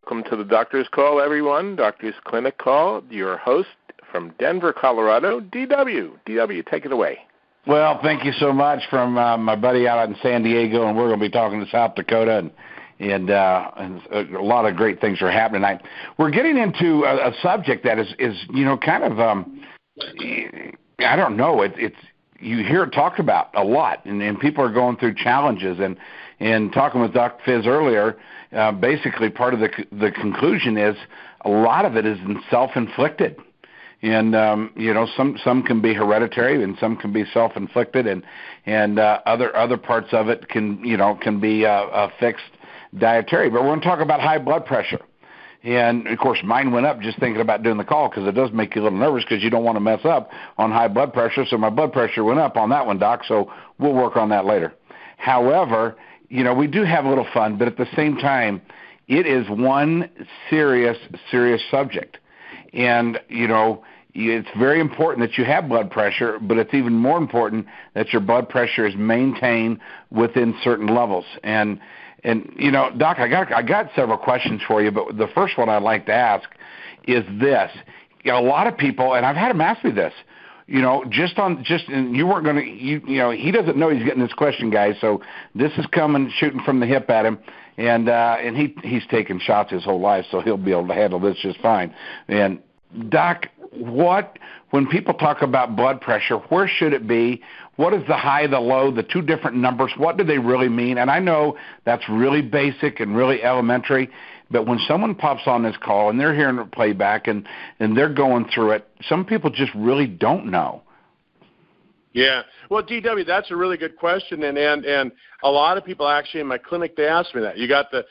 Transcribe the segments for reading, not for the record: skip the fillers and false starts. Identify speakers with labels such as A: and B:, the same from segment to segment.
A: Welcome to the Doctor's Call, everyone. Doctor's Clinic Call. Your host from Denver, Colorado, DW. DW, take it away.
B: Well, thank you so much from my buddy out in San Diego, and we're going to be talking to South Dakota, and a lot of great things are happening. We're getting into a subject that is kind of I don't know. It's you hear it talked about a lot, and people are going through challenges. And talking with Dr. Fizz earlier, basically part of the conclusion is a lot of it is self-inflicted. And some can be hereditary, and some can be self-inflicted, and other parts of it can be a fixed dietary. But we're going to talk about high blood pressure, and of course mine went up just thinking about doing the call because it does make you a little nervous because you don't want to mess up on high blood pressure. So my blood pressure went up on that one, Doc. So we'll work on that later. However, we do have a little fun, but at the same time, it is one serious subject. And, it's very important that you have blood pressure, but it's even more important that your blood pressure is maintained within certain levels. And Doc, I got several questions for you, but the first one I'd like to ask is this. A lot of people, and I've had them ask me this, and you weren't going to, he doesn't know he's getting this question, guys, so this is coming, shooting from the hip at him, and he's taken shots his whole life, so he'll be able to handle this just fine. And Doc, when people talk about blood pressure, where should it be? What is the high, the low, the two different numbers? What do they really mean? And I know that's really basic and really elementary, but when someone pops on this call and they're hearing it playback and they're going through it, some people just really don't know.
C: Yeah. Well, DW, that's a really good question, and a lot of people actually in my clinic, they ask me that. You got the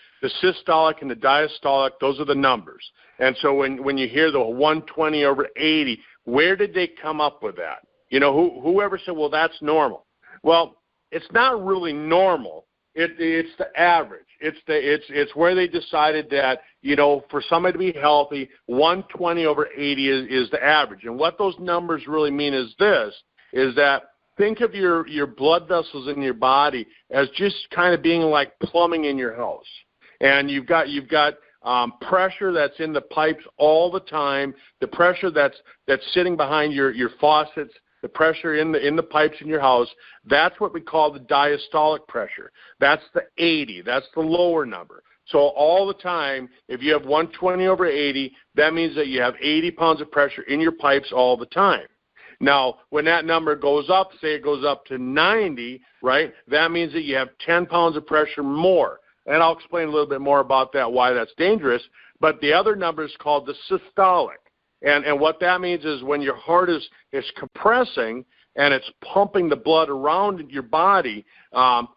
C: systolic and the diastolic, those are the numbers. And so when you hear the 120 over 80, where did they come up with that? Whoever said, well, that's normal. Well, it's not really normal. It's the average. It's where they decided that, for somebody to be healthy, 120 over 80 is the average. And what those numbers really mean is this, is that think of your blood vessels in your body as just kind of being like plumbing in your house. And you've got pressure that's in the pipes all the time, the pressure that's sitting behind your faucets, the pressure in the pipes in your house. That's what we call the diastolic pressure. That's the 80. That's the lower number. So all the time, if you have 120 over 80, that means that you have 80 pounds of pressure in your pipes all the time. Now, when that number goes up, say it goes up to 90, right, that means that you have 10 pounds of pressure more. And I'll explain a little bit more about that, why that's dangerous. But the other number is called the systolic. And what that means is when your heart is compressing and it's pumping the blood around your body,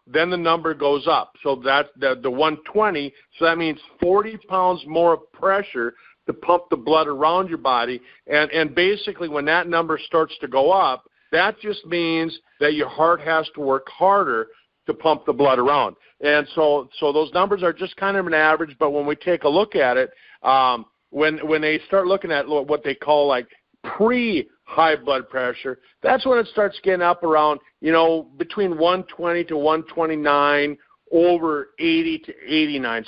C: then the number goes up. So that's the 120. So that means 40 pounds more of pressure to pump the blood around your body. And basically when that number starts to go up, that just means that your heart has to work harder to pump the blood around. And so those numbers are just kind of an average, but when we take a look at it, when they start looking at what they call like pre-high blood pressure, that's when it starts getting up around, between 120 to 129 over 80 to 89.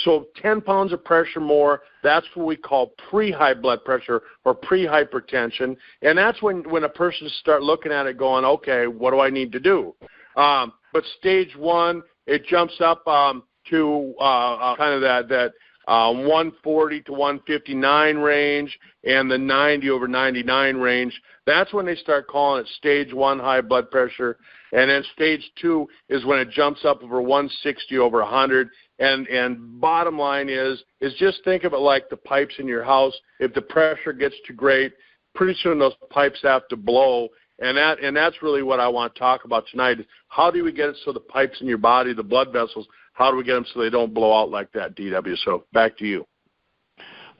C: So 10 pounds of pressure more, that's what we call pre-high blood pressure or pre-hypertension. And that's when a person start looking at it going, okay, what do I need to do? But stage one, it jumps up to kind of that 140 to 159 range and the 90 over 99 range. That's when they start calling it stage one high blood pressure. And then stage two is when it jumps up over 160 over 100. And bottom line is just think of it like the pipes in your house. If the pressure gets too great, pretty soon those pipes have to blow. And that's really what I want to talk about tonight is how do we get it so the pipes in your body, the blood vessels, how do we get them so they don't blow out like that, DW? So back to you.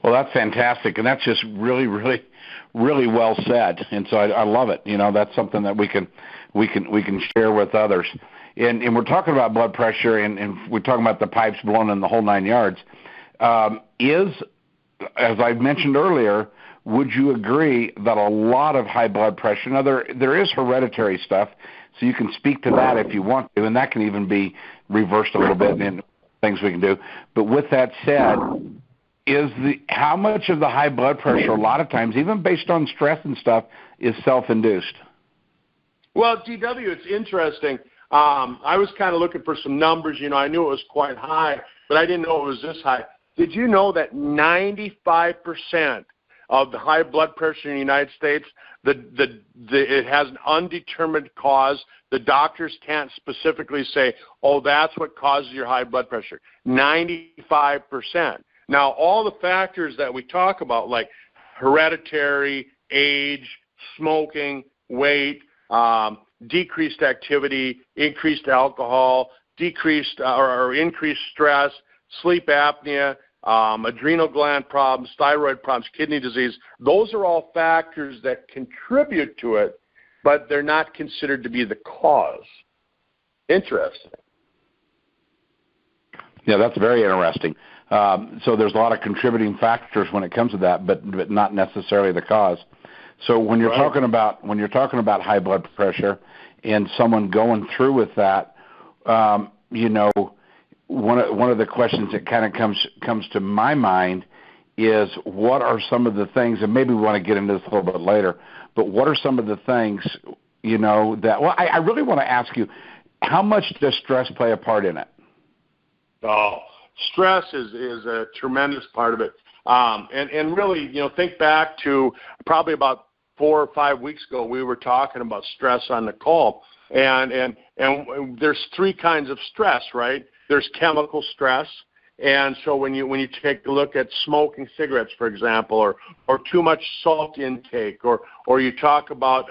B: Well, that's fantastic, and that's just really, really, really well said. And so I love it. That's something that we can share with others. And we're talking about blood pressure, and we're talking about the pipes blowing in the whole 9 yards. As I mentioned earlier, would you agree that a lot of high blood pressure, now there is hereditary stuff, so you can speak to that if you want to, and that can even be reversed a little bit and things we can do. But with that said, how much of the high blood pressure, a lot of times, even based on stress and stuff, is self-induced?
C: Well, DW, it's interesting. I was kind of looking for some numbers. I knew it was quite high, but I didn't know it was this high. Did you know that 95% of the high blood pressure in the United States, it has an undetermined cause? The doctors can't specifically say, oh, that's what causes your high blood pressure. 95%. Now, all the factors that we talk about, like hereditary, age, smoking, weight, decreased activity, increased alcohol, decreased or increased stress, sleep apnea, adrenal gland problems, thyroid problems, kidney disease, those are all factors that contribute to it, but they're not considered to be the cause. Interesting.
B: Yeah, that's very interesting. So there's a lot of contributing factors when it comes to that, but not necessarily the cause. So when you're talking about high blood pressure and someone going through with that, one of the questions that kind of comes to my mind is, what are some of the things, and maybe we want to get into this a little bit later, but what are some of the things, I really want to ask you, how much does stress play a part in it?
C: Oh, stress is a tremendous part of it. And really, think back to probably about 4 or 5 weeks ago, we were talking about stress on the call. And there's 3 kinds of stress, right? There's chemical stress. And so when you take a look at smoking cigarettes, for example, or too much salt intake, or you talk about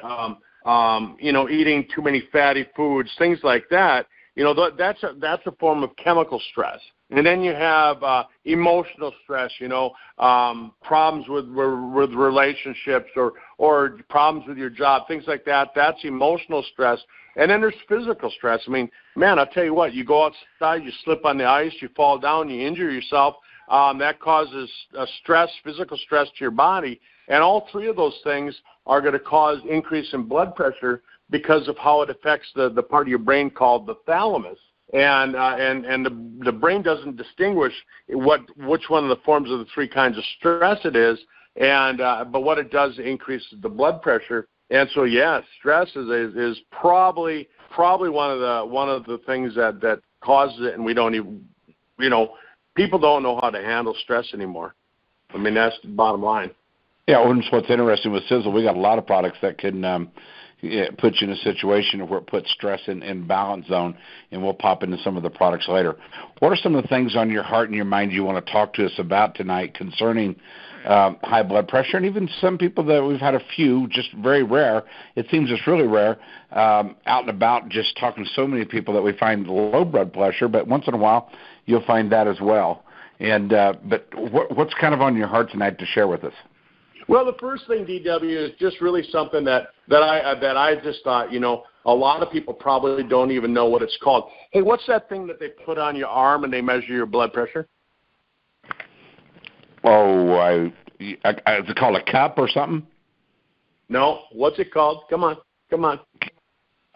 C: eating too many fatty foods, things like that, that's a form of chemical stress. And then you have emotional stress, problems with relationships or problems with your job, things like that. That's emotional stress. And then there's physical stress. I mean, man, I'll tell you what, you go outside, you slip on the ice, you fall down, you injure yourself. That causes physical stress to your body. And all 3 of those things are going to cause increase in blood pressure because of how it affects the part of your brain called the thalamus. And the brain doesn't distinguish which one of the forms of the 3 kinds of stress it is, but what it does increases the blood pressure. And so, yeah, stress is probably one of the things that causes it, and we don't even, people don't know how to handle stress anymore. I mean, that's the bottom line.
B: Yeah, and what's interesting with Sisel, we got a lot of products that can put you in a situation where it puts stress in balance zone, and we'll pop into some of the products later. What are some of the things on your heart and your mind you want to talk to us about tonight concerning high blood pressure, and even some people that we've had a few, just very rare. It seems it's really rare, out and about, just talking to so many people that we find low blood pressure, but once in a while you'll find that as well. And but what's kind of on your heart tonight to share with us?
C: Well, the first thing, DW, is just really something that I just thought, a lot of people probably don't even know what it's called. Hey, what's that thing that they put on your arm and they measure your blood pressure?
B: Oh, is it called a cup or something?
C: No. What's it called? Come on.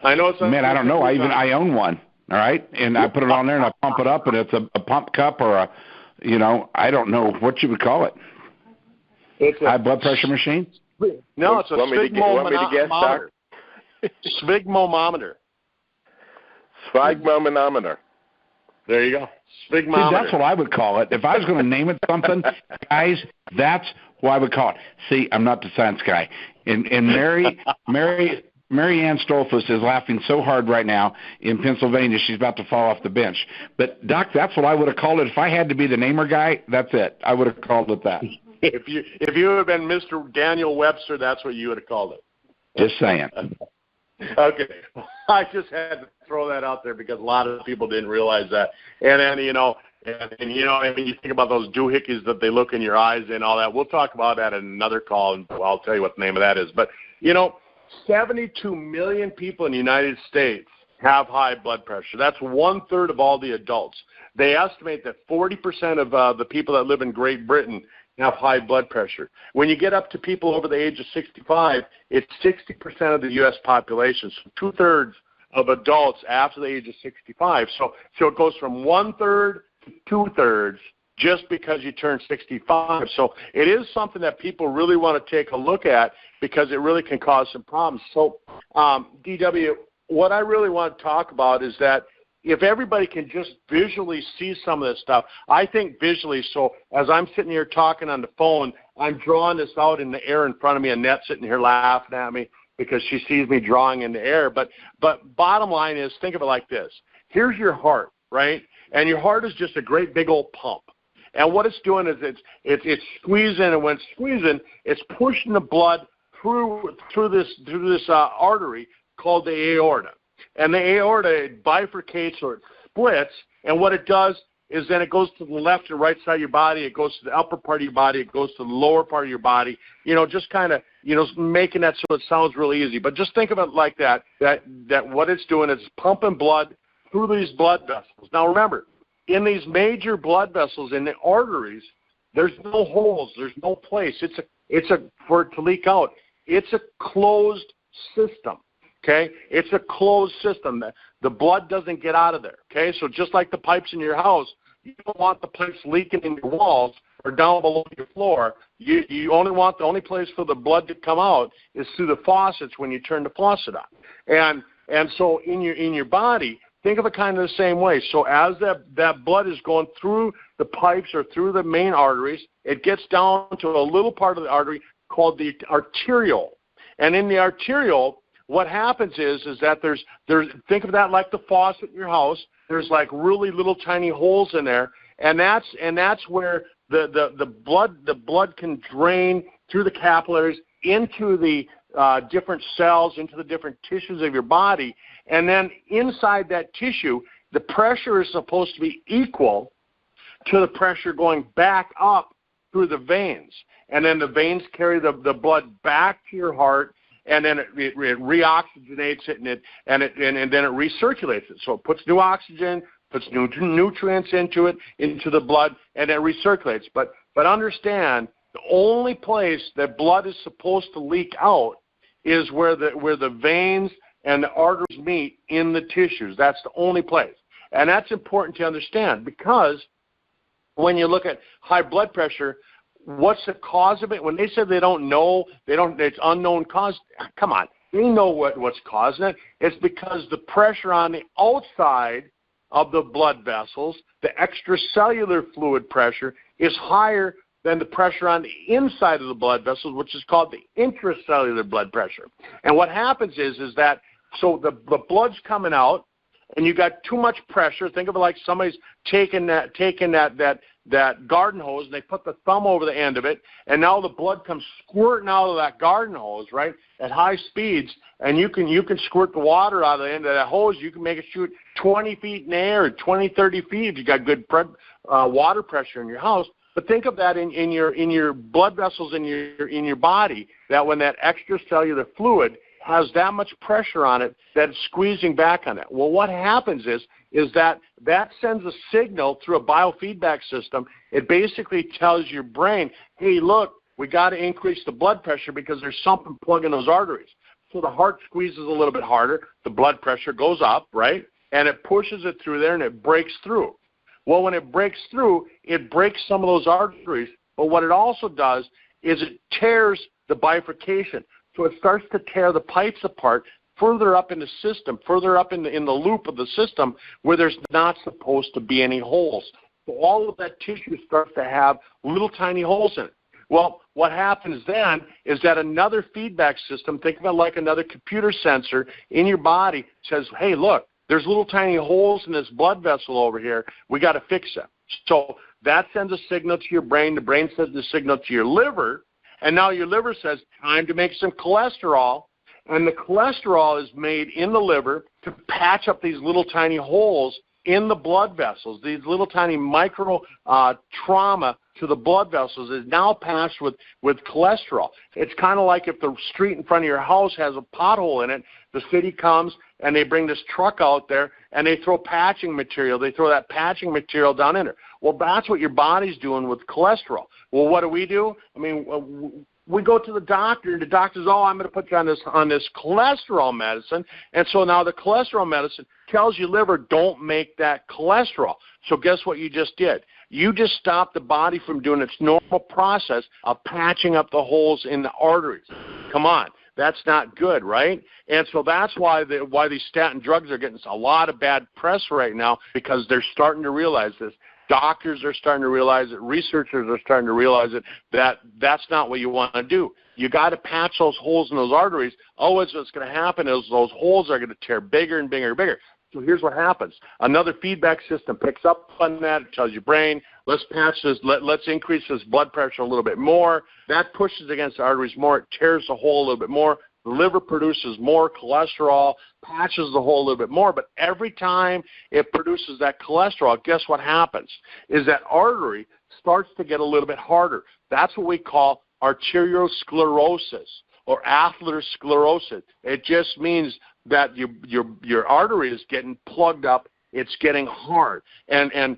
C: I know it's.
B: Man, I don't know. I own one. All right, and I put it on there and I pump it up, and it's a pump cup or I don't know what you would call it.
C: It's a
B: high blood pressure machine?
C: No, it's a sphygmomanometer. Sphygmomanometer.
A: Sphygmomanometer.
C: There you go. Sphygmomanometer.
B: See, that's what I would call it. If I was going to name it something, guys, that's what I would call it. See, I'm not the science guy. And Mary Ann Stolfus is laughing so hard right now in Pennsylvania, she's about to fall off the bench. But, Doc, that's what I would have called it. If I had to be the namer guy, that's it. I would have called it that.
C: If you had been Mr. Daniel Webster, that's what you would have called it.
B: Just saying.
C: Okay. I just had to throw that out there because a lot of people didn't realize that. And then, you think about those doohickeys that they look in your eyes and all that. We'll talk about that in another call, and I'll tell you what the name of that is. But, 72 million people in the United States have high blood pressure. That's 1/3 of all the adults. They estimate that 40% of the people that live in Great Britain have high blood pressure. When you get up to people over the age of 65, it's 60% of the U.S. population, so 2/3 of adults after the age of 65. So it goes from 1/3 to 2/3 just because you turn 65. So it is something that people really want to take a look at because it really can cause some problems. So, DW, what I really want to talk about is that if everybody can just visually see some of this stuff, I think visually, so as I'm sitting here talking on the phone, I'm drawing this out in the air in front of me, and Annette's sitting here laughing at me because she sees me drawing in the air. But bottom line is, think of it like this. Here's your heart, right? And your heart is just a great big old pump. And what it's doing is it's squeezing, and when it's squeezing, it's pushing the blood through this artery called the aorta. And the aorta, it bifurcates or it splits, and what it does is then it goes to the left and right side of your body, it goes to the upper part of your body, it goes to the lower part of your body, just kind of, making that so it sounds really easy. But just think of it like that what it's doing is pumping blood through these blood vessels. Now remember, in these major blood vessels in the arteries, there's no holes, there's no place. It's for it to leak out. It's a closed system. Okay, it's a closed system. The blood doesn't get out of there. Okay, so just like the pipes in your house, you don't want the pipes leaking in your walls or down below your floor. You only want the only place for the blood to come out is through the faucets when you turn the faucet on. And so in your body, think of it kind of the same way. So as that blood is going through the pipes or through the main arteries, it gets down to a little part of the artery called the arteriole. And in the arteriole, what happens is that there's think of that like the faucet in your house. There's like really little tiny holes in there, and that's where the blood can drain through the capillaries into the different cells, into the different tissues of your body, and then inside that tissue, the pressure is supposed to be equal to the pressure going back up through the veins, and then the veins carry the blood back to your heart. And then it reoxygenates it, and then it recirculates it. So it puts new oxygen, puts new nutrients into the blood, and it recirculates. But understand, the only place that blood is supposed to leak out is where the veins and the arteries meet in the tissues. That's the only place, and that's important to understand because when you look at high blood pressure, what's the cause of it? When they said they don't know, it's unknown cause. Come on, they know what's causing it. It's because the pressure on the outside of the blood vessels, the extracellular fluid pressure, is higher than the pressure on the inside of the blood vessels, which is called the intracellular blood pressure. And what happens is that so the blood's coming out, and you got too much pressure. Think of it like somebody's taking that garden hose, and they put the thumb over the end of it, and now the blood comes squirting out of that garden hose, right, at high speeds, and you can squirt the water out of the end of that hose. You can make it shoot 20 feet in the air, 20, 30 feet if you got good water pressure in your house. But think of that in your blood vessels in your body, that when that extracellular fluid has that much pressure on it that it's squeezing back on it. Well, what happens is that sends a signal through a biofeedback system. It basically tells your brain, hey, look, we got to increase the blood pressure because there's something plugging those arteries. So the heart squeezes a little bit harder, the blood pressure goes up, right? And it pushes it through there and it breaks through. Well, when it breaks through, it breaks some of those arteries, but what it also does is it tears the bifurcation. So it starts to tear the pipes apart further up in the system, further up in the loop of the system where there's not supposed to be any holes. So all of that tissue starts to have little tiny holes in it. Well, what happens then is that another feedback system, think of it like another computer sensor in your body, says, hey, look, there's little tiny holes in this blood vessel over here. We got to fix them. So that sends a signal to your brain. The brain sends a signal to your liver. And now your liver says, time to make some cholesterol. And the cholesterol is made in the liver to patch up these little tiny holes in the blood vessels. These little tiny micro trauma to the blood vessels is now patched with cholesterol. It's kind of like if the street in front of your house has a pothole in it, the city comes and they bring this truck out there and they throw patching material. They throw that patching material down in there. Well, that's what your body's doing with cholesterol. Well, what do? I mean, we go to the doctor, and the doctor says, I'm going to put you on this cholesterol medicine. And so now the cholesterol medicine tells your liver, don't make that cholesterol. So guess what you just did? you just stop the body from doing its normal process of patching up the holes in the arteries. Come on. That's not good, right? And so that's why these statin drugs are getting a lot of bad press right now, because they're starting to realize this. Doctors are starting to realize it. Researchers are starting to realize it, that that's not what you want to do. You got to patch those holes in those arteries. Otherwise, what's going to happen is those holes are going to tear bigger and bigger and bigger. So here's what happens. Another feedback system picks up on that. It tells your brain, let's patch this, let's increase this blood pressure a little bit more. That pushes against the arteries more. It tears the hole a little bit more. The liver produces more cholesterol, patches the hole a little bit more. But every time it produces that cholesterol, guess what happens? Is that artery starts to get a little bit harder. That's what we call arteriosclerosis or atherosclerosis. It just means that your artery is getting plugged up. It's getting hard. And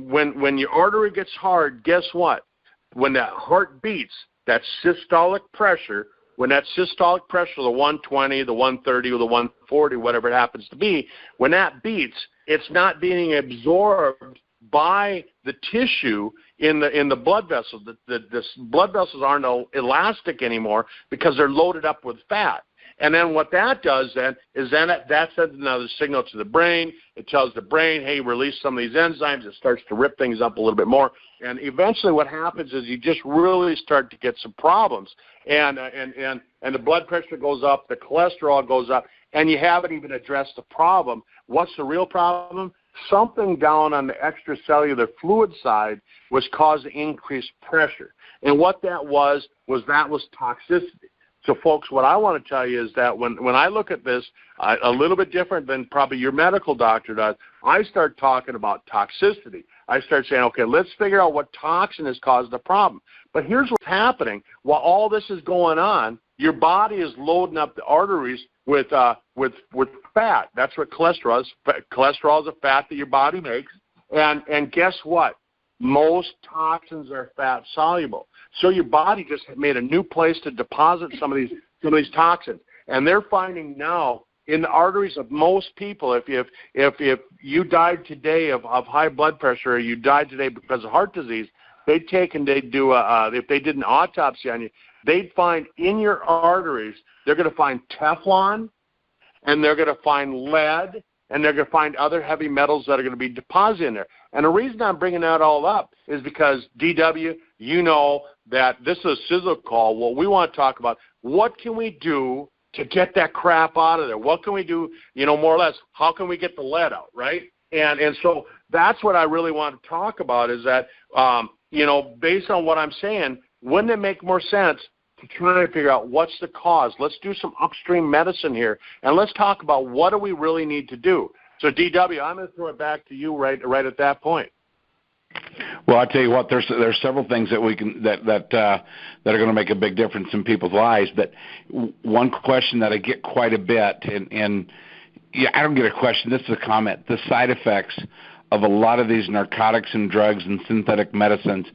C: when your artery gets hard, guess what? When that heart beats, that systolic pressure, when that systolic pressure, the 120, the 130, or the 140, whatever it happens to be, when that beats, it's not being absorbed by the tissue in the blood vessels. The blood vessels aren't elastic anymore because they're loaded up with fat. And then what that does then is that sends another signal to the brain. It tells the brain, hey, release some of these enzymes. It starts to rip things up a little bit more. And eventually what happens is you just really start to get some problems. And the blood pressure goes up, the cholesterol goes up, and you haven't even addressed the problem. What's the real problem? Something down on the extracellular fluid side was causing increased pressure. And what that was toxicity. So, folks, what I want to tell you is that when I look at this, a little bit different than probably your medical doctor does, I start talking about toxicity. I start saying, okay, let's figure out what toxin has caused the problem. But here's what's happening. While all this is going on, your body is loading up the arteries with fat. That's what cholesterol is. Cholesterol is a fat that your body makes. And guess what? Most toxins are fat soluble. So your body just made a new place to deposit some of these toxins. And they're finding now in the arteries of most people, if you died today of high blood pressure, or you died today because of heart disease, they'd do if they did an autopsy on you, they'd find in your arteries, they're going to find Teflon, and they're going to find lead, and they're going to find other heavy metals that are going to be deposited in there. And the reason I'm bringing that all up is because, DW, you know that this is a Sisel call. What we want to talk about, what can we do to get that crap out of there? What can we do, more or less, how can we get the lead out, right? And so that's what I really want to talk about is that, based on what I'm saying, wouldn't it make more sense to try to figure out what's the cause? Let's do some upstream medicine here, and let's talk about what do we really need to do. So, DW, I'm going to throw it back to you right at that point.
B: Well, I tell you what, there's several things that we can that are going to make a big difference in people's lives. But one question that I get quite a bit, and I don't get a question. This is a comment. The side effects of a lot of these narcotics and drugs and synthetic medicines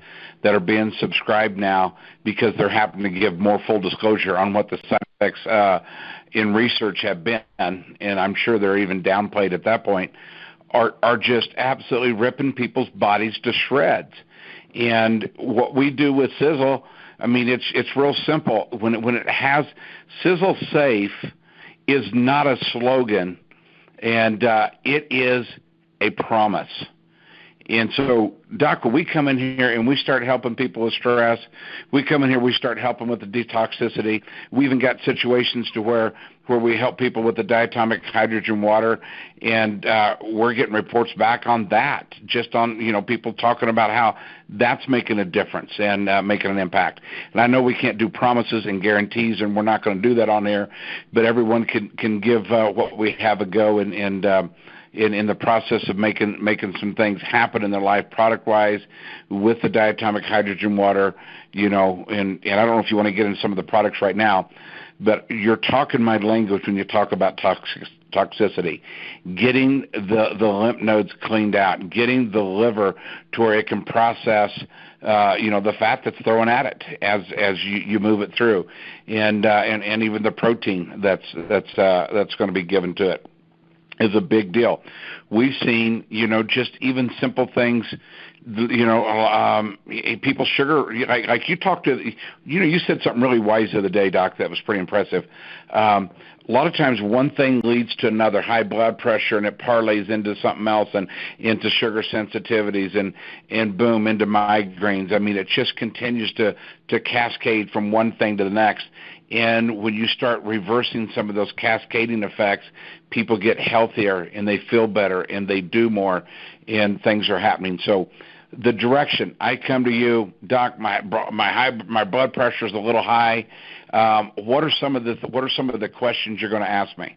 B: that are being subscribed now because they're happening to give more full disclosure on what the side effects in research have been, and I'm sure they're even downplayed at that point, are just absolutely ripping people's bodies to shreds. And what we do with Sisel, I mean, it's real simple. When it has Sisel Safe is not a slogan, and it is a promise. And so, Doc, when we come in here and we start helping people with stress, we come in here, we start helping with the detoxicity. We even got situations to where we help people with the diatomic hydrogen water, and we're getting reports back on that, just on, people talking about how that's making a difference and making an impact. And I know we can't do promises and guarantees, and we're not going to do that on air, but everyone can give what we have a go and in the process of making some things happen in their life product-wise with the diatomic hydrogen water, and I don't know if you want to get into some of the products right now, but you're talking my language when you talk about toxicity. Getting the lymph nodes cleaned out, getting the liver to where it can process the fat that's thrown at it as you move it through, and even the protein that's going to be given to it is a big deal. We've seen, just even simple things people's sugar, like you talked to, you said something really wise the other day, Doc, that was pretty impressive. A lot of times one thing leads to another, high blood pressure, and it parlays into something else and into sugar sensitivities and boom, into migraines. I mean, it just continues to cascade from one thing to the next. And when you start reversing some of those cascading effects, people get healthier and they feel better and they do more and things are happening. So the direction, I come to you, Doc, my blood pressure is a little high. What are some of the questions you're going to ask me?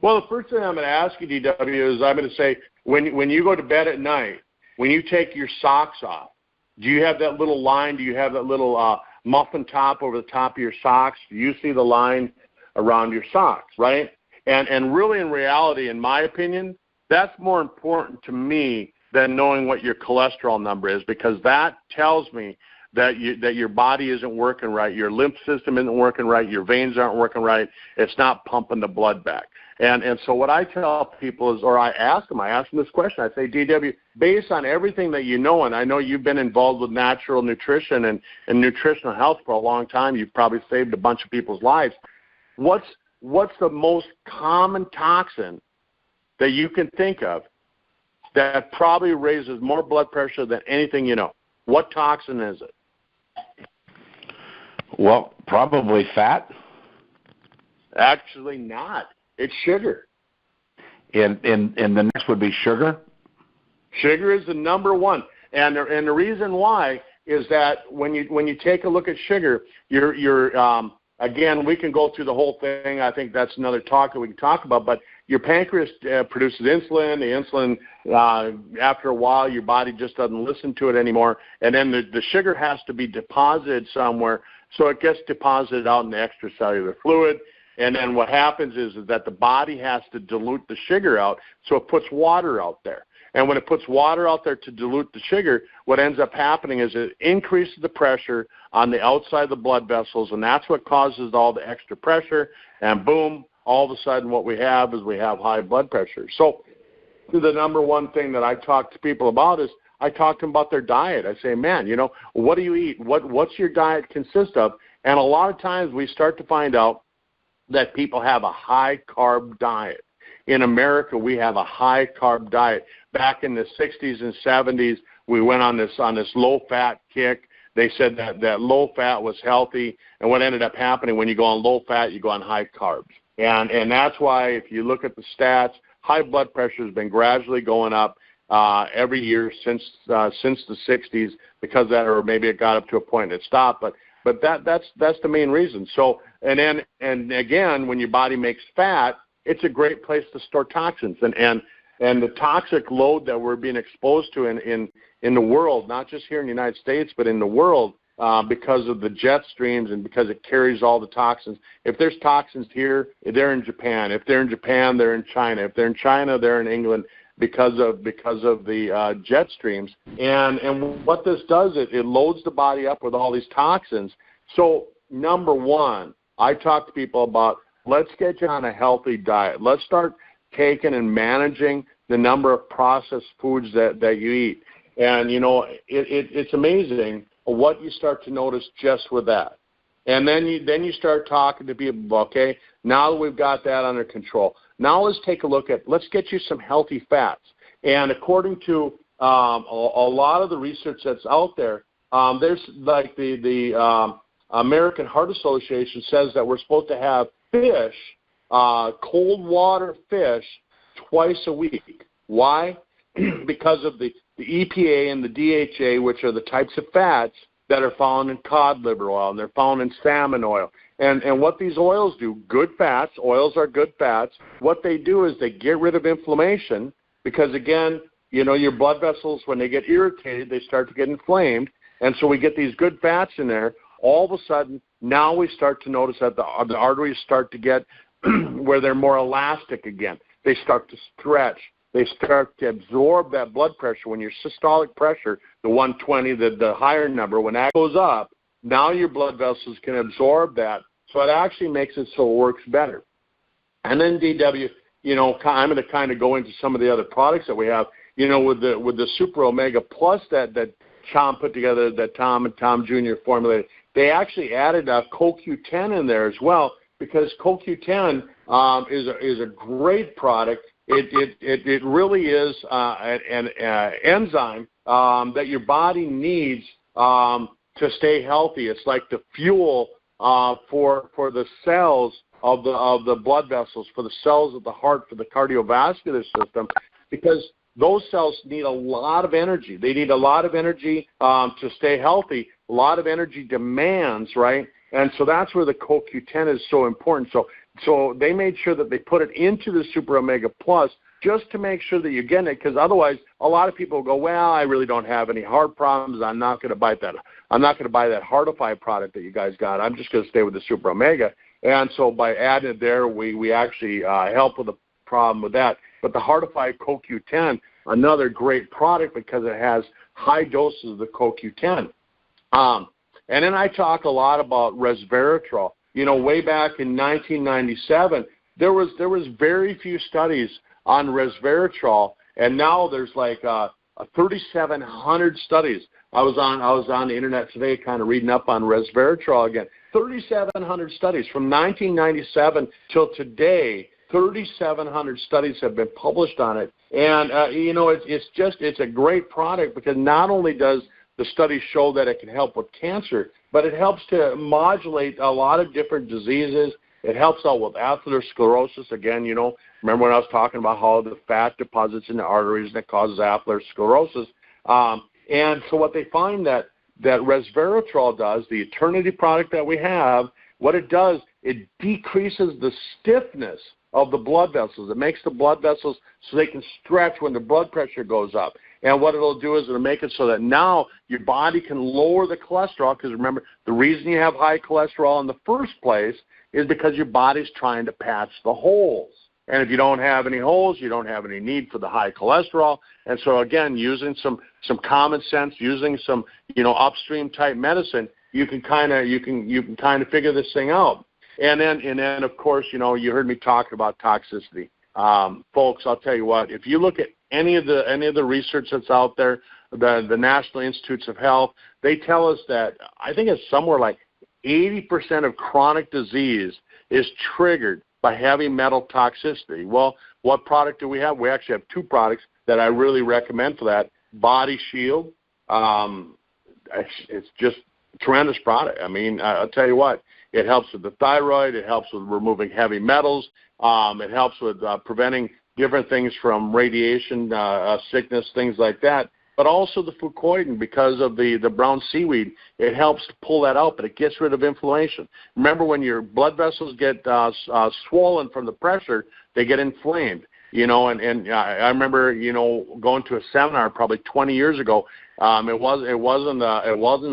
C: Well, the first thing I'm going to ask you, DW, is I'm going to say, when you go to bed at night, when you take your socks off, do you have that little line? Do you have that little muffin top over the top of your socks? Do you see the line around your socks, right? And really, in reality, in my opinion, that's more important to me than knowing what your cholesterol number is, because that tells me that your body isn't working right, your lymph system isn't working right, your veins aren't working right, it's not pumping the blood back. And so what I tell people is, or I ask them this question, I say, DW, based on everything that you know, and I know you've been involved with natural nutrition and nutritional health for a long time, you've probably saved a bunch of people's lives, what's the most common toxin that you can think of that probably raises more blood pressure than anything you know? What toxin is it?
B: Well, probably fat.
C: Actually not. It's sugar.
B: And the next would be sugar?
C: Sugar is the number one. And the reason why is that when you take a look at sugar, you're again, we can go through the whole thing. I think that's another talk that we can talk about. But your pancreas produces insulin. The insulin, after a while, your body just doesn't listen to it anymore. And then the sugar has to be deposited somewhere. So it gets deposited out in the extracellular fluid. And then what happens is that the body has to dilute the sugar out, so it puts water out there. And when it puts water out there to dilute the sugar, what ends up happening is it increases the pressure on the outside of the blood vessels, and that's what causes all the extra pressure. And boom, all of a sudden what we have is we have high blood pressure. So the number one thing that I talk to people about is I talk to them about their diet. I say, man, what do you eat? What's your diet consist of? And a lot of times we start to find out that people have a high-carb diet. In America, we have a high-carb diet. Back in the 60s and 70s, we went on this low-fat kick. They said that low-fat was healthy, and what ended up happening, when you go on low-fat, you go on high carbs. And that's why, if you look at the stats, high blood pressure has been gradually going up every year since the 60s because that, or maybe it got up to a point and it stopped, but that's the main reason. So, and again, when your body makes fat, it's a great place to store toxins. And the toxic load that we're being exposed to in the world, not just here in the United States, but in the world, because of the jet streams and because it carries all the toxins. If there's toxins here, they're in Japan. If they're in Japan, they're in China. If they're in China, they're in England because of the jet streams. And what this does, it loads the body up with all these toxins. So number one, I talk to people about, let's get you on a healthy diet. Let's start taking and managing the number of processed foods that you eat. And, it's amazing what you start to notice just with that. And then you start talking to people, okay, now that we've got that under control, now let's take a look at, let's get you some healthy fats. And according to a lot of the research that's out there, there's like the American Heart Association says that we're supposed to have fish, cold water fish, twice a week. Why? Because of the EPA and the DHA, which are the types of fats that are found in cod liver oil, and they're found in salmon oil. And what these oils do, good fats, oils are good fats, what they do is they get rid of inflammation because, again, your blood vessels, when they get irritated, they start to get inflamed. And so we get these good fats in there. All of a sudden, now we start to notice that the arteries start to get where they're more elastic again. They start to stretch. They start to absorb that blood pressure. When your systolic pressure, the 120, the higher number, when that goes up, now your blood vessels can absorb that. So it actually makes it so it works better. And then DW, I'm going to kind of go into some of the other products that we have. with the Super Omega Plus that Tom put together, that Tom and Tom Jr. formulated, they actually added CoQ10 in there as well, because CoQ10 is a great product. It really is an enzyme that your body needs to stay healthy. It's like the fuel for the cells of the blood vessels, for the cells of the heart, for the cardiovascular system, because those cells need a lot of energy. They need a lot of energy to stay healthy, a lot of energy demands, right? And so that's where the CoQ10 is so important. So they made sure that they put it into the Super Omega Plus just to make sure that you're getting it, because otherwise a lot of people go, well, I really don't have any heart problems. I'm not going to buy that. I'm not going to buy that Heartify product that you guys got. I'm just going to stay with the Super Omega. And so by adding it there, we actually help with the problem with that. But the Heartify CoQ10, another great product because it has high doses of the CoQ10. And then I talk a lot about Resveratrol. Way back in 1997, there was very few studies on Resveratrol, and now there's like 3,700 studies. I was on the internet today, kind of reading up on Resveratrol again. 3,700 studies from 1997 till today. 3,700 studies have been published on it, and it's a great product because not only does the studies show that it can help with cancer, but it helps to modulate a lot of different diseases. It helps out with atherosclerosis. Again, remember when I was talking about how the fat deposits in the arteries and it causes atherosclerosis. And so what they find that Resveratrol does, the Eternity product that we have, what it does, it decreases the stiffness of the blood vessels. It makes the blood vessels so they can stretch when the blood pressure goes up. And what it'll do is it'll make it so that now your body can lower the cholesterol, because remember, the reason you have high cholesterol in the first place is because your body's trying to patch the holes. And if you don't have any holes, you don't have any need for the high cholesterol. And so again, using some common sense, using some upstream type medicine, you can kind of figure this thing out. And then of course, you heard me talk about toxicity. Folks, I'll tell you what, if you look at any of the research that's out there, the National Institutes of Health, they tell us that I think it's somewhere like 80% of chronic disease is triggered by heavy metal toxicity. Well, what product do we have? We actually have two products that I really recommend for that. Body Shield, it's just a tremendous product. I mean, I'll tell you what, it helps with the thyroid. It helps with removing heavy metals. It helps with preventing different things from radiation, sickness, things like that. But also the fucoidan, because of the brown seaweed, it helps to pull that out, but it gets rid of inflammation. Remember, when your blood vessels get swollen from the pressure, they get inflamed. And I remember, going to a seminar probably 20 years ago. It wasn't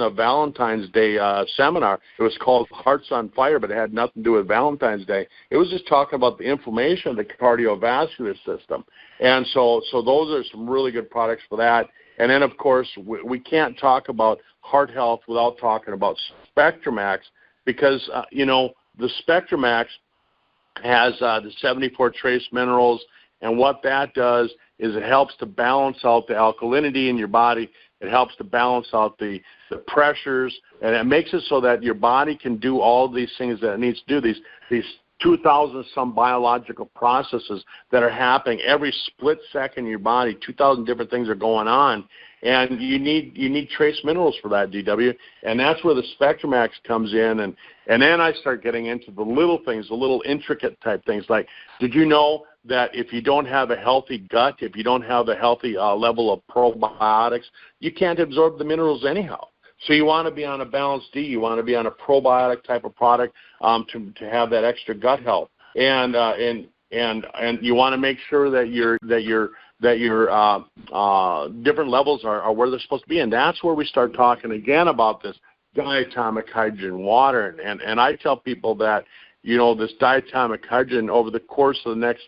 C: a Valentine's Day seminar. It was called Hearts on Fire, but it had nothing to do with Valentine's Day. It was just talking about the inflammation of the cardiovascular system. And so those are some really good products for that. And then, of course, we can't talk about heart health without talking about SpectraMax, because, the SpectraMax has the 74 trace minerals, and what that does is it helps to balance out the alkalinity in your body. It helps to balance out the pressures, and it makes it so that your body can do all these things that it needs to do, these 2,000 some biological processes that are happening every split second in your body. 2,000 different things are going on, and you need trace minerals for that, DW, and that's where the SpectraMax comes in. And then I start getting into the little things, the little intricate type things, like, did you know that if you don't have a healthy gut, if you don't have a healthy level of probiotics, you can't absorb the minerals anyhow? So you want to be on a balanced D. You want to be on a probiotic type of product to have that extra gut health, and you want to make sure that your different levels are where they're supposed to be, and that's where we start talking again about this diatomic hydrogen water. And I tell people that this diatomic hydrogen, over the course of the next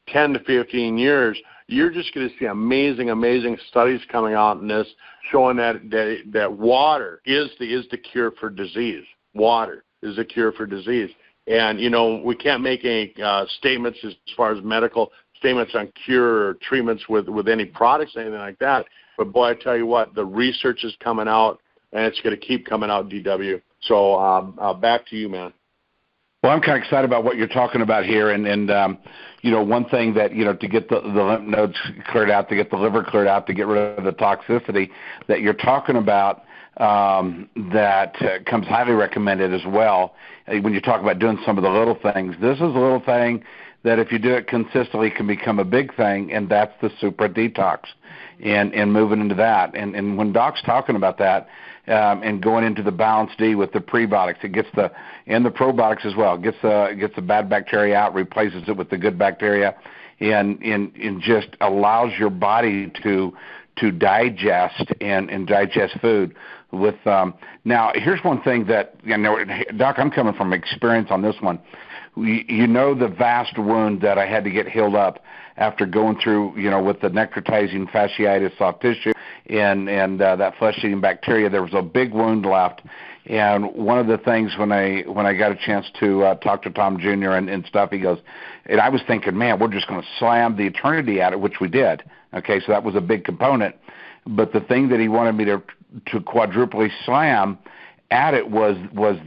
C: 10 to 15 years, you're just going to see amazing studies coming out in this, showing that water is the cure for disease. Water is the cure for disease. And, we can't make any statements as far as medical statements on cure or treatments with any products, anything like that. But boy, I tell you what, the research is coming out, and it's going to keep coming out, DW. So back to you, man.
B: Well, I'm kind of excited about what you're talking about here, and one thing that, to get the lymph nodes cleared out, to get the liver cleared out, to get rid of the toxicity that you're talking about, that comes highly recommended as well. When you talk about doing some of the little things, this is a little thing that if you do it consistently can become a big thing, and that's the supra detox, and moving into that. And when Doc's talking about that, and going into the Balance D with the prebiotics, it gets and the probiotics as well, gets the bad bacteria out, replaces it with the good bacteria, and just allows your body to digest and digest food. With now, here's one thing that, Doc, I'm coming from experience on this one. The vast wound that I had to get healed up after going through, with the necrotizing fasciitis, soft tissue, and that flesh-eating bacteria. There was a big wound left, and one of the things when I got a chance to talk to Tom Jr. and stuff, he goes, and I was thinking, man, we're just going to slam the eternity at it, which we did. Okay, so that was a big component. But the thing that he wanted me to quadruply slam at it was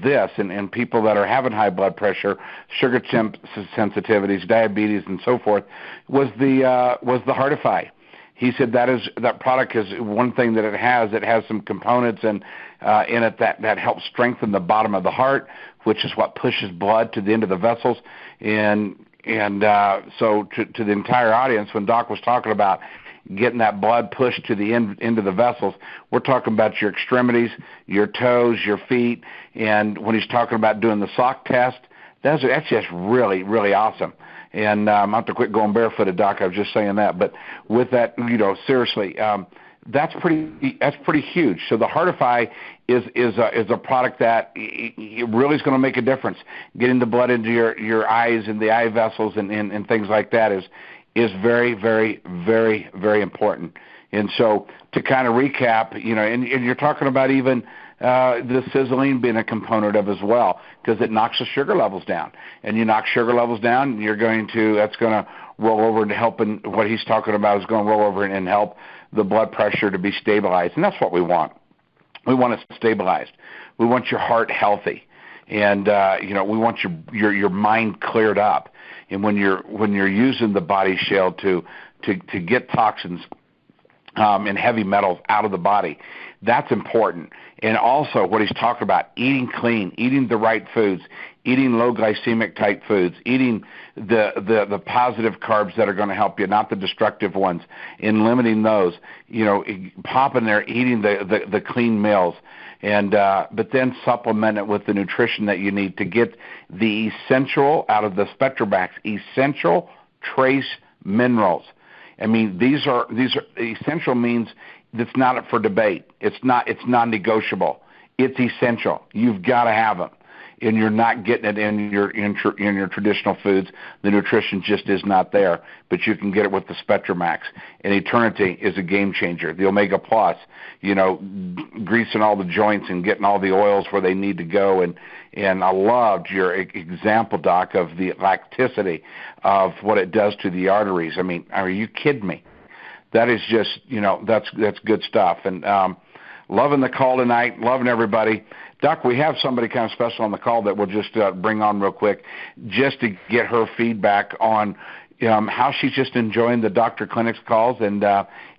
B: this, and people that are having high blood pressure, sugar sensitivities, diabetes, and so forth, was the Heartify. He said that product is one thing that it has some components in it that helps strengthen the bottom of the heart, which is what pushes blood to the end of the vessels, and so to the entire audience, when Doc was talking about getting that blood pushed to the end of the vessels, we're talking about your extremities, your toes, your feet, and when he's talking about doing the sock test, that's just really, really awesome. And I'm going to have to quit going barefooted, Doc. I was just saying that. But with that, seriously, that's pretty huge. So the Heartify is a product that it really is going to make a difference. Getting the blood into your eyes and the eye vessels and things like that is very, very, very, very important. And so to kind of recap, and you're talking about even the Siseline being a component of as well, because it knocks the sugar levels down. And you knock sugar levels down, that's going to roll over into helping, what he's talking about is going to roll over and help the blood pressure to be stabilized. And that's what we want. We want it stabilized. We want your heart healthy. And, we want your mind cleared up. And when you're using the body shell to get toxins and heavy metals out of the body, that's important. And also what he's talking about, eating clean, eating the right foods, eating low glycemic type foods, eating the positive carbs that are going to help you, not the destructive ones, and limiting those, popping there, eating the clean meals. And but then supplement it with the nutrition that you need to get the essential out of the SpectraMax, essential trace minerals. I mean, these are essential, means it's not up for debate. It's non-negotiable. It's essential. You've got to have them, and you're not getting it in your traditional foods. The nutrition just is not there, but you can get it with the SpectraMax. And Eternity is a game changer. The Omega Plus, greasing all the joints and getting all the oils where they need to go. And I loved your example, Doc, of the lacticity of what it does to the arteries. I mean, are you kidding me? That is just, that's good stuff. And loving the call tonight, loving everybody. Doc, we have somebody kind of special on the call that we'll just bring on real quick, just to get her feedback on how she's just enjoying the Dr. Clinics calls. And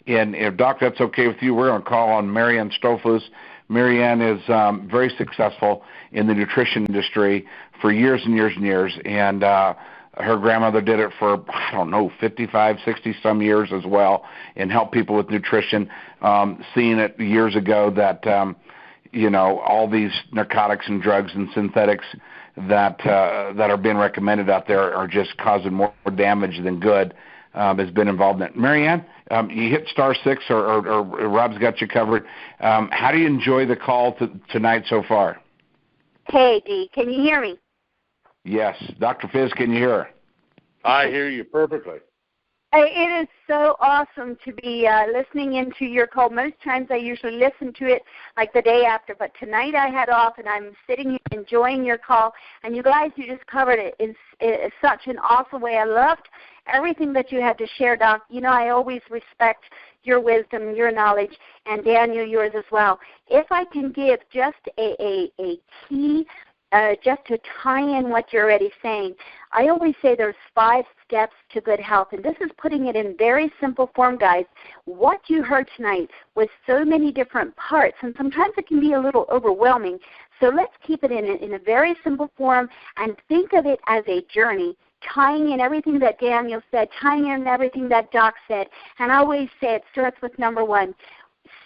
B: if, Doc, that's okay with you, we're going to call on Marianne Stofus. Marianne is very successful in the nutrition industry for years and years and years. And her grandmother did it for, 55, 60 some years as well, and helped people with nutrition. Seeing it years ago that, all these narcotics and drugs and synthetics that are being recommended out there are just causing more damage than good, has been involved in it. Marianne, you hit *6 or Rob's got you covered. How do you enjoy the call tonight so far?
D: Hey, Dee, can you hear me?
B: Yes. Dr. Fizz, can you hear her?
C: I hear you perfectly.
D: It is so awesome to be listening into your call. Most times I usually listen to it like the day after, but tonight I had off, and I'm sitting here enjoying your call. And you guys, you just covered it in such an awesome way. I loved everything that you had to share, Doc. You know, I always respect your wisdom, your knowledge, and Daniel, yours as well. If I can give just a key, just to tie in what you're already saying, I always say there's 5 steps to good health, and this is putting it in very simple form, guys. What you heard tonight was so many different parts, and sometimes it can be a little overwhelming. So let's keep it in a very simple form and think of it as a journey, tying in everything that Daniel said, tying in everything that Doc said. And I always say it starts with number 1.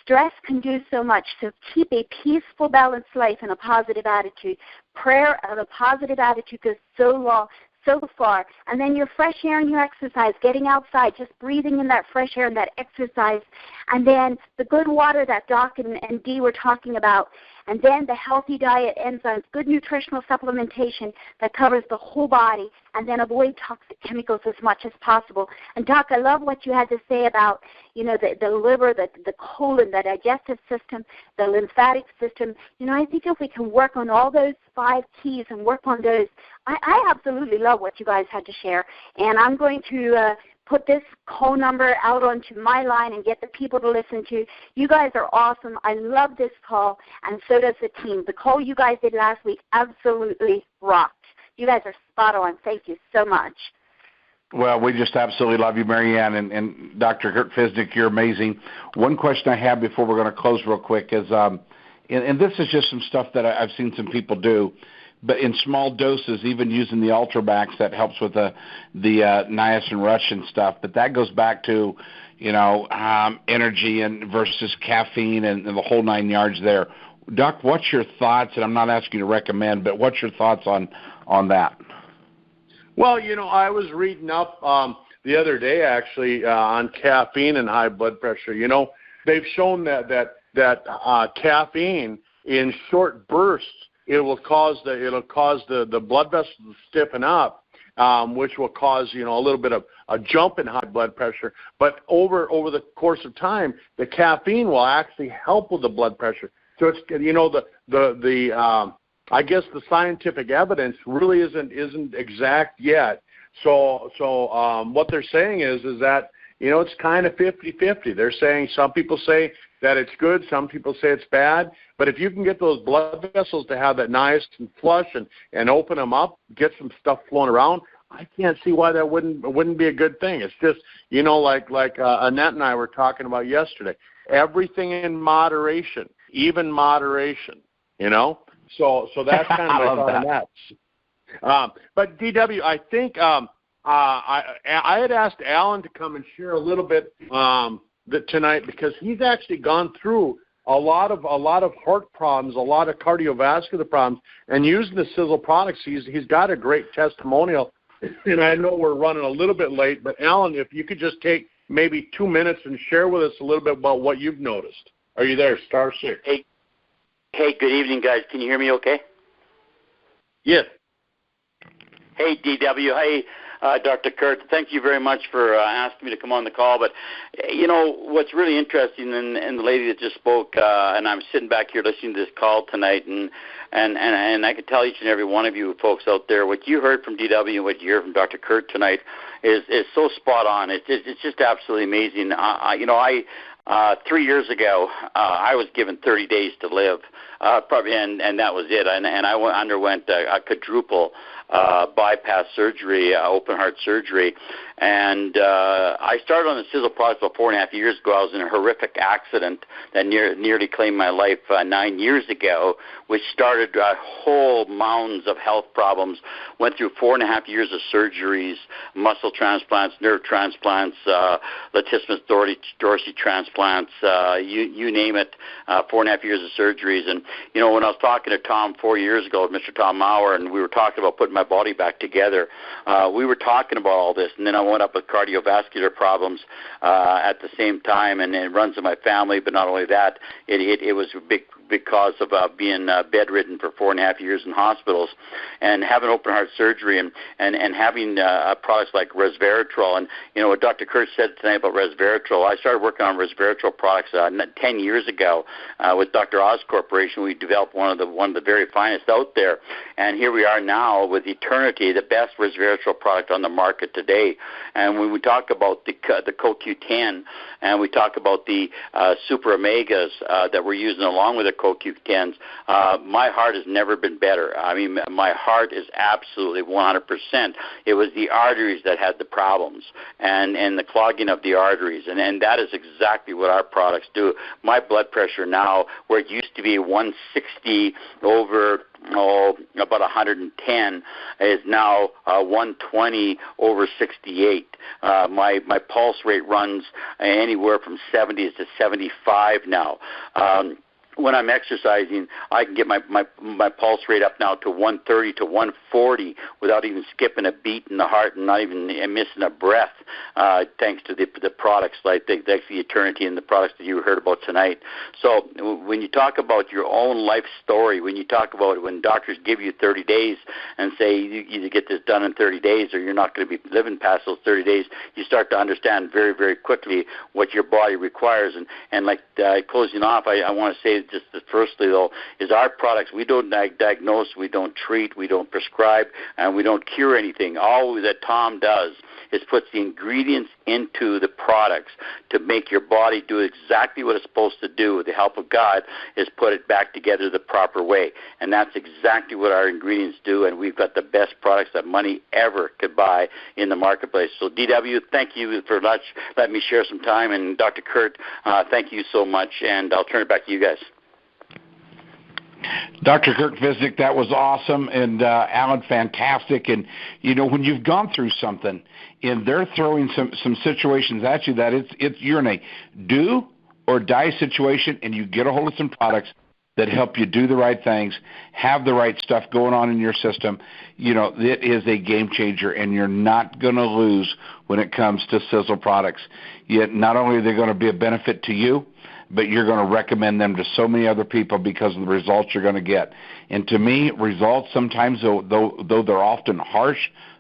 D: Stress can do so much, so keep a peaceful, balanced life and a positive attitude. Prayer and a positive attitude goes so far. And then your fresh air and your exercise, getting outside, just breathing in that fresh air and that exercise. And then the good water that Doc and Dee were talking about. And then the healthy diet, enzymes, good nutritional supplementation that covers the whole body, and then avoid toxic chemicals as much as possible. And, Doc, I love what you had to say about, you know, the liver, the colon, the digestive system, the lymphatic system. You know, I think if we can work on all those 5 keys and work on those, I absolutely love what you guys had to share. And I'm going to put this call number out onto my line and get the people to listen to. You guys are awesome. I love this call, and so does the team. The call you guys did last week absolutely rocked. You guys are spot on. Thank you so much.
B: Well, we just absolutely love you, Marianne, and Dr. Kurt Fisnick, you're amazing. One question I have before we're going to close real quick is, and this is just some stuff that I've seen some people do, but in small doses, even using the Ultramax, that helps with the niacin rush and stuff. But that goes back to, you know, energy and versus caffeine and the whole 9 yards there. Doc, what's your thoughts? And I'm not asking you to recommend, but what's your thoughts on that?
C: Well, you know, I was reading up the other day actually on caffeine and high blood pressure. You know, they've shown that caffeine in short bursts, it'll cause the blood vessels to stiffen up, which will cause, you know, a little bit of a jump in high blood pressure. But over the course of time, the caffeine will actually help with the blood pressure. So it's, you know, I guess the scientific evidence really isn't exact yet. So what they're saying is that, you know, it's kind of 50-50. They're saying some people say that it's good, some people say it's bad. But if you can get those blood vessels to have that nice and flush and open them up, get some stuff flowing around, I can't see why that wouldn't be a good thing. It's just, you know, like Annette and I were talking about yesterday, everything in moderation, even moderation, you know. So that's kind of my thought on that. But DW, I think I had asked Alan to come and share a little bit tonight, because he's actually gone through a lot of heart problems, a lot of cardiovascular problems, and using the Sisel products, he's got a great testimonial. And I know we're running a little bit late, but Alan, if you could just take maybe 2 minutes and share with us a little bit about what you've noticed. Are you there, star 6?
E: Hey, good evening, guys. Can you hear me okay?
C: Yes.
E: Hey, DW. Hey, Dr. Kurt. Thank you very much for asking me to come on the call. But, you know, what's really interesting, and the lady that just spoke, and I'm sitting back here listening to this call tonight, and I can tell each and every one of you folks out there, what you heard from DW and what you heard from Dr. Kurt tonight is so spot on. It's just absolutely amazing. 3 years ago, I was given 30 days to live, probably, and that was it. And I underwent a quadruple bypass surgery, open heart surgery. And I started on the Sisel products about 4.5 years ago. I was in a horrific accident that nearly claimed my life 9 years ago, which started whole mounds of health problems. Went through 4.5 years of surgeries, muscle transplants, nerve transplants, latissimus dorsi transplants, you name it, 4.5 years of surgeries. And, you know, when I was talking to Tom 4 years ago, Mr. Tom Maurer, and we were talking about putting my body back together, we were talking about all this. And then I went up with cardiovascular problems at the same time, and it runs in my family. But not only that, it was a because of being bedridden for 4.5 years in hospitals, and having open heart surgery, and having products like Resveratrol. And what Dr. Kurt said tonight about Resveratrol, I started working on Resveratrol products 10 years ago with Dr. Oz Corporation. We developed one of the very finest out there, and here we are now with Eternity, the best Resveratrol product on the market today. And when we talk about the CoQ10, and we talk about the Super Omegas that we're using along with the CoQ10s, my heart has never been better. I mean, my heart is absolutely 100%. It was the arteries that had the problems, and the clogging of the arteries, and that is exactly what our products do. My blood pressure now, where it used to be 160 over about 110, is now 120 over 68. My pulse rate runs anywhere from 70 to 75 now. When I'm exercising, I can get my pulse rate up now to 130 to 140 without even skipping a beat in the heart and not even missing a breath, thanks to the products like the Eternity and the products that you heard about tonight. So when you talk about your own life story, when you talk about when doctors give you 30 days and say you either get this done in 30 days or you're not going to be living past those 30 days, you start to understand very, very quickly what your body requires. And like closing off, I want to say just firstly, though, is our products, we don't diagnose, we don't treat, we don't prescribe, and we don't cure anything. All that Tom does is puts the ingredients into the products to make your body do exactly what it's supposed to do with the help of God, is put it back together the proper way. And that's exactly what our ingredients do, and we've got the best products that money ever could buy in the marketplace. So, DW, thank you for letting me share some time, and Dr. Kurt, thank you so much, and I'll turn it back to you guys.
B: Dr. Kurt Visnick, that was awesome, and Alan, fantastic. And when you've gone through something, and they're throwing some situations at you that you're in a do or die situation, and you get a hold of some products that help you do the right things, have the right stuff going on in your system, it is a game changer, and you're not going to lose when it comes to Sisel products. Yet not only are they going to be a benefit to you, but you're going to recommend them to so many other people because of the results you're going to get. And to me, results sometimes, though they're often harsh,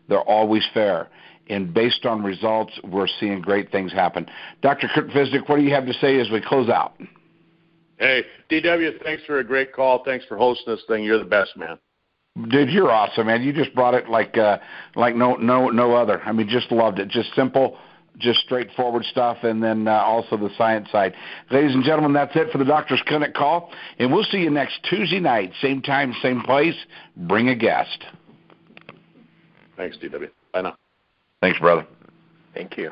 B: they're always fair. And based on results, we're seeing great things happen. Dr. Kurt Visnick, what do you have to say as we close out?
C: Hey, DW, thanks for a great call. Thanks for hosting this thing. You're the best, man.
B: Dude, you're awesome, man. You just brought it like no other. I mean, just loved it. Just simple, just straightforward stuff, and then also the science side. Ladies and gentlemen, that's it for the Doctor's Clinic call, and we'll see you next Tuesday night, same time, same place. Bring a guest.
C: Thanks, DW. Bye now.
B: Thanks, brother.
A: Thank you.